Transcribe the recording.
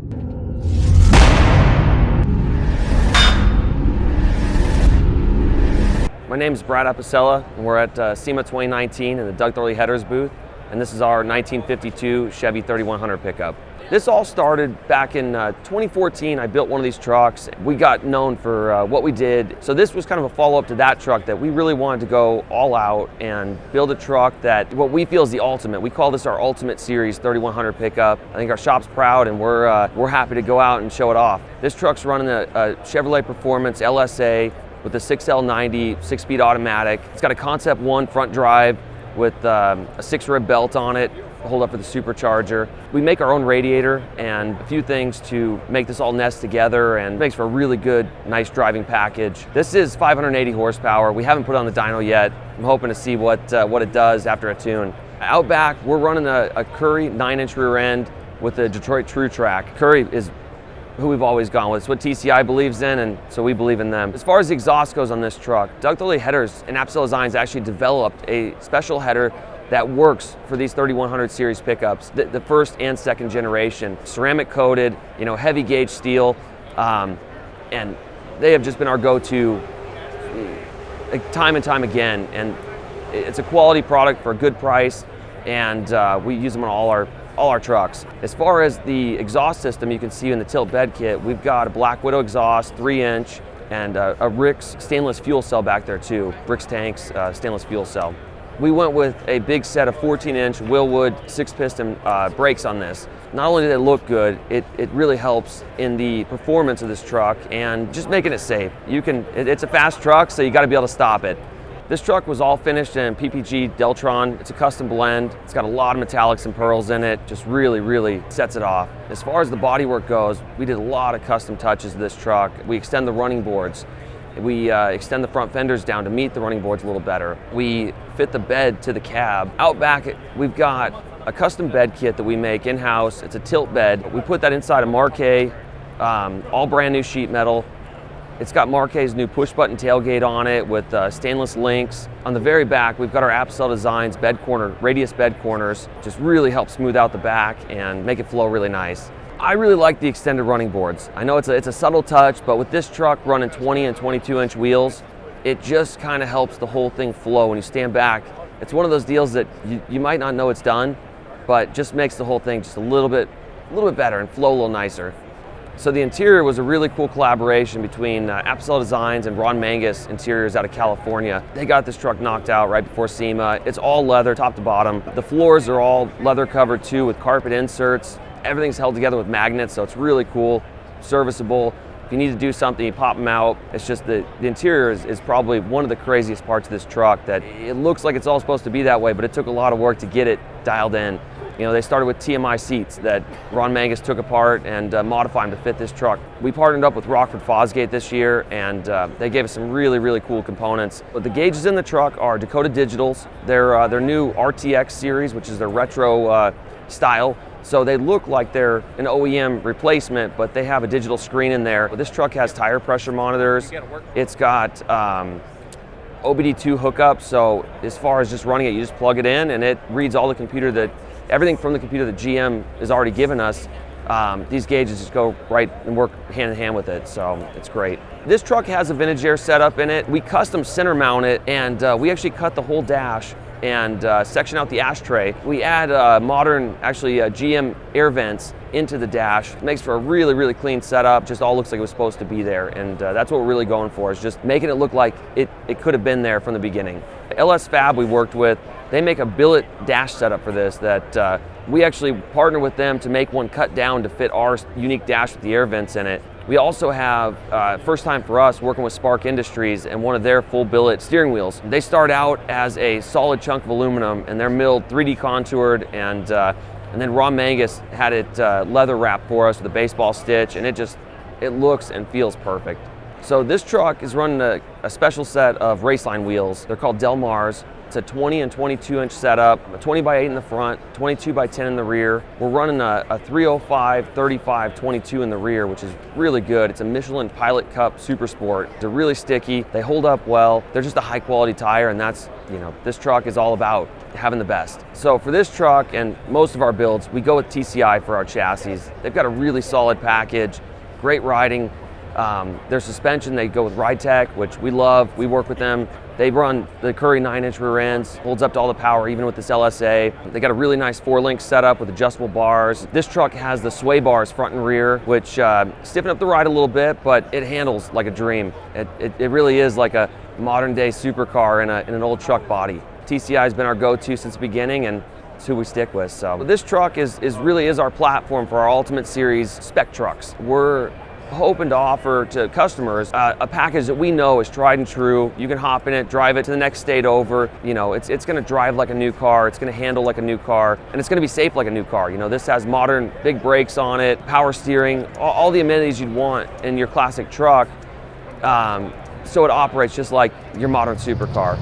My name is Brad Apicella, and we're at SEMA 2019 in the Doug Thorley Headers booth, and this is our 1952 Chevy 3100 pickup. This all started back in 2014. I built one of these trucks. We got known for what we did, so this was kind of a follow-up to that truck that we really wanted to go all out and build a truck that what we feel is the ultimate. We call this our Ultimate Series 3100 pickup. I think our shop's proud, and we're happy to go out and show it off. This truck's running a Chevrolet Performance LSA with a 6L90 6-speed automatic. It's got a Concept 1 front drive with a 6-rib belt on it, hold up for the supercharger. We make our own radiator and a few things to make this all nest together, and makes for a really good, nice driving package. This is 580 horsepower. We haven't put it on the dyno yet. I'm hoping to see what it does after a tune. Out back, we're running a Curry 9-inch rear end with a Detroit True Track. Curry is who we've always gone with. It's what TCI believes in, and so we believe in them. As far as the exhaust goes on this truck, Doug Thorley Headers and Apicella Designs actually developed a special header that works for these 3100 series pickups, the first and second generation. Ceramic coated, heavy gauge steel, and they have just been our go-to time and time again. And it's a quality product for a good price, and we use them on all our trucks. As far as the exhaust system, you can see in the tilt bed kit, we've got a Black Widow exhaust, 3-inch, and a Rick's stainless fuel cell back there too. Rick's tanks, stainless fuel cell. We went with a big set of 14-inch Willwood 6-piston brakes on this. Not only did it look good, it really helps in the performance of this truck and just making it safe. It's a fast truck, so you got to be able to stop it. This truck was all finished in PPG Deltron. It's a custom blend. It's got a lot of metallics and pearls in it. Just really, really sets it off. As far as the bodywork goes, we did a lot of custom touches to this truck. We extend the running boards. We extend the front fenders down to meet the running boards a little better. We fit the bed to the cab. Out back, we've got a custom bed kit that we make in-house. It's a tilt bed. We put that inside a Marquet, all brand new sheet metal. It's got Marquet's new push-button tailgate on it with stainless links. On the very back, we've got our Apicella Designs radius bed corners. Just really help smooth out the back and make it flow really nice. I really like the extended running boards. I know it's a subtle touch, but with this truck running 20 and 22-inch wheels, it just kind of helps the whole thing flow when you stand back. It's one of those deals that you might not know it's done, but just makes the whole thing just a little bit better and flow a little nicer. So the interior was a really cool collaboration between Apicella Designs and Ron Mangus Interiors out of California. They got this truck knocked out right before SEMA. It's all leather, top to bottom. The floors are all leather covered too with carpet inserts. Everything's held together with magnets, so it's really cool, serviceable. If you need to do something, you pop them out. It's just the interior is probably one of the craziest parts of this truck, that it looks like it's all supposed to be that way, but it took a lot of work to get it dialed in. They started with TMI seats that Ron Mangus took apart and modified them to fit this truck. We partnered up with Rockford Fosgate this year, and they gave us some really, really cool components. But the gauges in the truck are Dakota Digitals. They're their new RTX series, which is their retro style. So they look like they're an OEM replacement, but they have a digital screen in there. This truck has tire pressure monitors. It's got OBD2 hookup, so as far as just running it, you just plug it in and it reads all the everything from the computer that GM has already given us. These gauges just go right and work hand in hand with it, so it's great. This truck has a vintage air setup in it. We custom center mount it, and we actually cut the whole dash and section out the ashtray. We add modern, GM air vents into the dash. It makes for a really, really clean setup. Just all looks like it was supposed to be there, and that's what we're really going for, is just making it look like it could have been there from the beginning. LS Fab we worked with, they make a billet dash setup for this that we actually partner with them to make one cut down to fit our unique dash with the air vents in it. We also have, first time for us, working with Spark Industries and one of their full billet steering wheels. They start out as a solid chunk of aluminum, and they're milled 3D contoured, and then Ron Mangus had it leather wrapped for us with a baseball stitch, and it looks and feels perfect. So this truck is running a special set of Raceline wheels. They're called Del Mars. It's a 20 and 22-inch setup, a 20 by 8 in the front, 22 by 10 in the rear. We're running a 305, 35, 22 in the rear, which is really good. It's a Michelin Pilot Cup Super Sport. They're really sticky. They hold up well. They're just a high quality tire, and that's, this truck is all about. having the best. So for this truck and most of our builds, we go with TCI for our chassis. They've got a really solid package, great riding. Their suspension, they go with Ride Tech, which we love. We work with them. They run the Curry 9-inch rear ends, holds up to all the power even with this LSA. They got a really nice 4-link setup with adjustable bars. This truck has the sway bars front and rear, which stiffen up the ride a little bit, but it handles like a dream. It really is like a modern day supercar in an old truck body. TCI has been our go-to since the beginning, and it's who we stick with. So this truck is really our platform for our Ultimate Series spec trucks. We're hoping to offer to customers a package that we know is tried and true. You can hop in it, drive it to the next state over. You know, it's going to drive like a new car. It's going to handle like a new car, and it's going to be safe like a new car. You know, this has modern big brakes on it, power steering, all the amenities you'd want in your classic truck. So it operates just like your modern supercar.